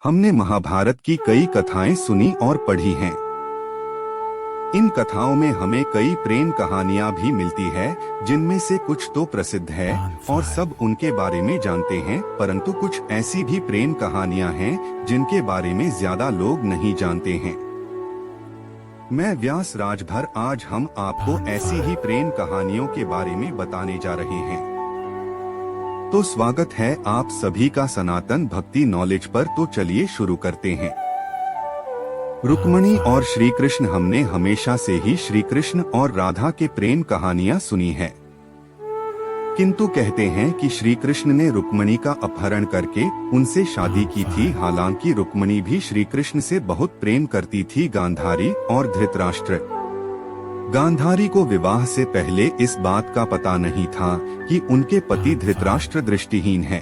हमने महाभारत की कई कथाएं सुनी और पढ़ी हैं। इन कथाओं में हमें कई प्रेम कहानियां भी मिलती है, जिनमें से कुछ तो प्रसिद्ध है और सब उनके बारे में जानते हैं, परंतु कुछ ऐसी भी प्रेम कहानियां हैं जिनके बारे में ज्यादा लोग नहीं जानते हैं। मैं व्यास राजभर आज हम आपको ऐसी ही प्रेम कहानियों के बारे में बताने जा रहे हैं। तो स्वागत है आप सभी का सनातन भक्ति नॉलेज पर। तो चलिए शुरू करते हैं। रुक्मणी और श्री कृष्ण। हमने हमेशा से ही श्री कृष्ण और राधा के प्रेम कहानियां सुनी है, किंतु कहते हैं कि श्री कृष्ण ने रुक्मणी का अपहरण करके उनसे शादी की थी। हालांकि रुक्मणी भी श्री कृष्ण से बहुत प्रेम करती थी। गांधारी और धृतराष्ट्र। गांधारी को विवाह से पहले इस बात का पता नहीं था कि उनके पति धृतराष्ट्र दृष्टिहीन है,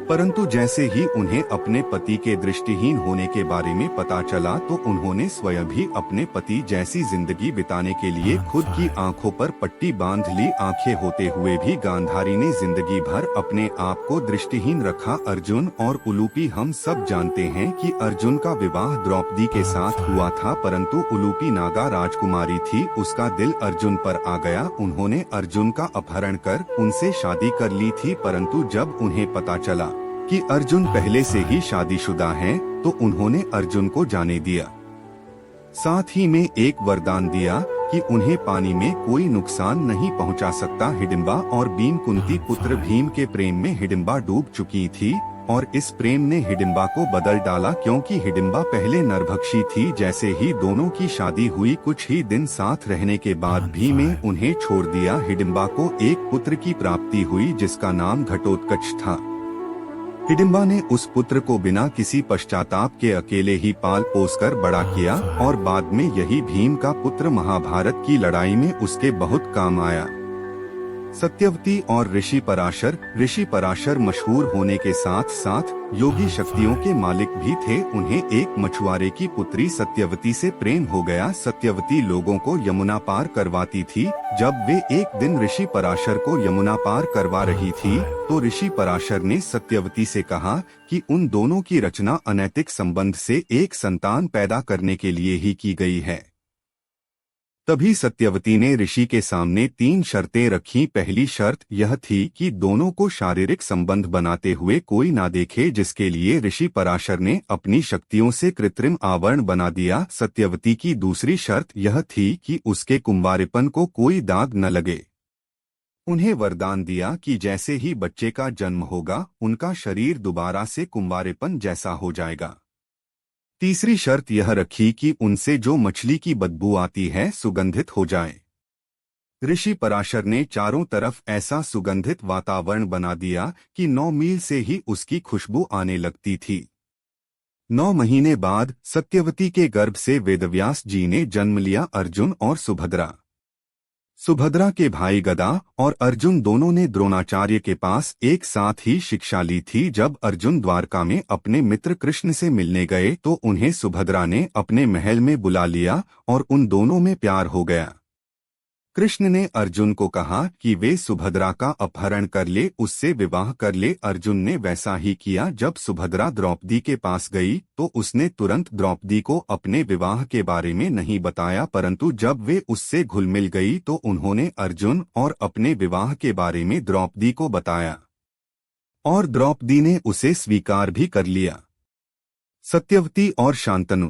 परंतु जैसे ही उन्हें अपने पति के दृष्टिहीन होने के बारे में पता चला तो उन्होंने स्वयं भी अपने पति जैसी जिंदगी बिताने के लिए खुद की आंखों पर पट्टी बांध ली। आंखें होते हुए भी गांधारी ने जिंदगी भर अपने आप को दृष्टिहीन रखा। अर्जुन और उलूपी। हम सब जानते हैं कि अर्जुन का विवाह द्रौपदी के साथ हुआ था, परंतु उलूपी नागा राजकुमारी थी, उसका दिल अर्जुन पर आ गया। उन्होंने अर्जुन का अपहरण कर उनसे शादी कर ली थी, परंतु जब उन्हें पता चला कि अर्जुन पहले से ही शादीशुदा हैं, तो उन्होंने अर्जुन को जाने दिया। साथ ही में एक वरदान दिया कि उन्हें पानी में कोई नुकसान नहीं पहुंचा सकता। हिडिंबा और भीम। कुंती पुत्र भीम के प्रेम में हिडिंबा डूब चुकी थी और इस प्रेम ने हिडिंबा को बदल डाला, क्योंकि हिडिंबा पहले नरभक्षी थी। जैसे ही दोनों की शादी हुई, कुछ ही दिन साथ रहने के बाद भीम ने उन्हें छोड़ दिया। हिडिंबा को एक पुत्र की प्राप्ति हुई जिसका नाम घटोत्कच था। हिडिंबा ने उस पुत्र को बिना किसी पश्चाताप के अकेले ही पाल पोस कर बड़ा किया और बाद में यही भीम का पुत्र महाभारत की लड़ाई में उसके बहुत काम आया। सत्यवती और ऋषि पराशर। ऋषि पराशर मशहूर होने के साथ साथ योगी शक्तियों के मालिक भी थे। उन्हें एक मछुआरे की पुत्री सत्यवती से प्रेम हो गया। सत्यवती लोगों को यमुना पार करवाती थी। जब वे एक दिन ऋषि पराशर को यमुना पार करवा रही थी, तो ऋषि पराशर ने सत्यवती से कहा कि उन दोनों की रचना अनैतिक संबंध से एक संतान पैदा करने के लिए ही की गई है। तभी सत्यवती ने ऋषि के सामने 3 शर्तें रखीं। पहली शर्त यह थी कि दोनों को शारीरिक संबंध बनाते हुए कोई ना देखे, जिसके लिए ऋषि पराशर ने अपनी शक्तियों से कृत्रिम आवरण बना दिया। सत्यवती की दूसरी शर्त यह थी कि उसके कुंवारेपन को कोई दाग न लगे। उन्हें वरदान दिया कि जैसे ही बच्चे का जन्म होगा, उनका शरीर दोबारा से कुंवारेपन जैसा हो जाएगा। तीसरी शर्त यह रखी कि उनसे जो मछली की बदबू आती है सुगंधित हो जाए। ऋषि पराशर ने चारों तरफ ऐसा सुगंधित वातावरण बना दिया कि 9 मील से ही उसकी खुशबू आने लगती थी। 9 महीने बाद सत्यवती के गर्भ से वेदव्यास जी ने जन्म लिया। अर्जुन और सुभद्रा। सुभद्रा के भाई गदा और अर्जुन दोनों ने द्रोणाचार्य के पास एक साथ ही शिक्षा ली थी। जब अर्जुन द्वारका में अपने मित्र कृष्ण से मिलने गए तो उन्हें सुभद्रा ने अपने महल में बुला लिया और उन दोनों में प्यार हो गया। कृष्ण ने अर्जुन को कहा कि वे सुभद्रा का अपहरण कर ले, उससे विवाह कर ले। अर्जुन ने वैसा ही किया। जब सुभद्रा द्रौपदी के पास गई तो उसने तुरंत द्रौपदी को अपने विवाह के बारे में नहीं बताया, परंतु जब वे उससे घुल मिल गई तो उन्होंने अर्जुन और अपने विवाह के बारे में द्रौपदी को बताया और द्रौपदी ने उसे स्वीकार भी कर लिया। सत्यवती और शांतनु।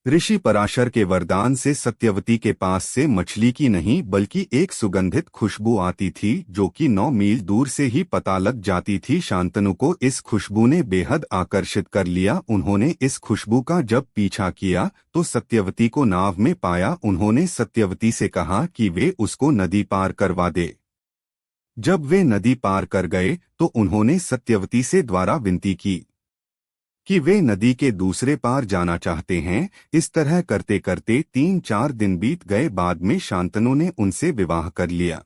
ऋषि पराशर के वरदान से सत्यवती के पास से मछली की नहीं बल्कि एक सुगंधित खुशबू आती थी, जो कि 9 मील दूर से ही पता लग जाती थी। शांतनु को इस खुशबू ने बेहद आकर्षित कर लिया। उन्होंने इस खुशबू का जब पीछा किया तो सत्यवती को नाव में पाया। उन्होंने सत्यवती से कहा कि वे उसको नदी पार करवा दे। जब वे नदी पार कर गए तो उन्होंने सत्यवती से द्वारा विनती की कि वे नदी के दूसरे पार जाना चाहते हैं। इस तरह करते करते 3-4 दिन बीत गए। बाद में शांतनु ने उनसे विवाह कर लिया।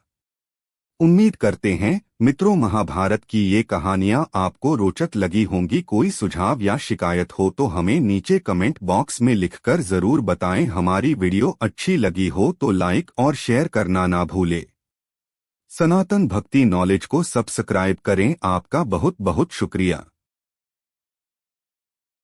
उम्मीद करते हैं मित्रों, महाभारत की ये कहानियां आपको रोचक लगी होंगी। कोई सुझाव या शिकायत हो तो हमें नीचे कमेंट बॉक्स में लिखकर जरूर बताएं। हमारी वीडियो अच्छी लगी हो तो लाइक और शेयर करना ना भूलें। सनातन भक्ति नॉलेज को सब्सक्राइब करें। आपका बहुत बहुत शुक्रिया।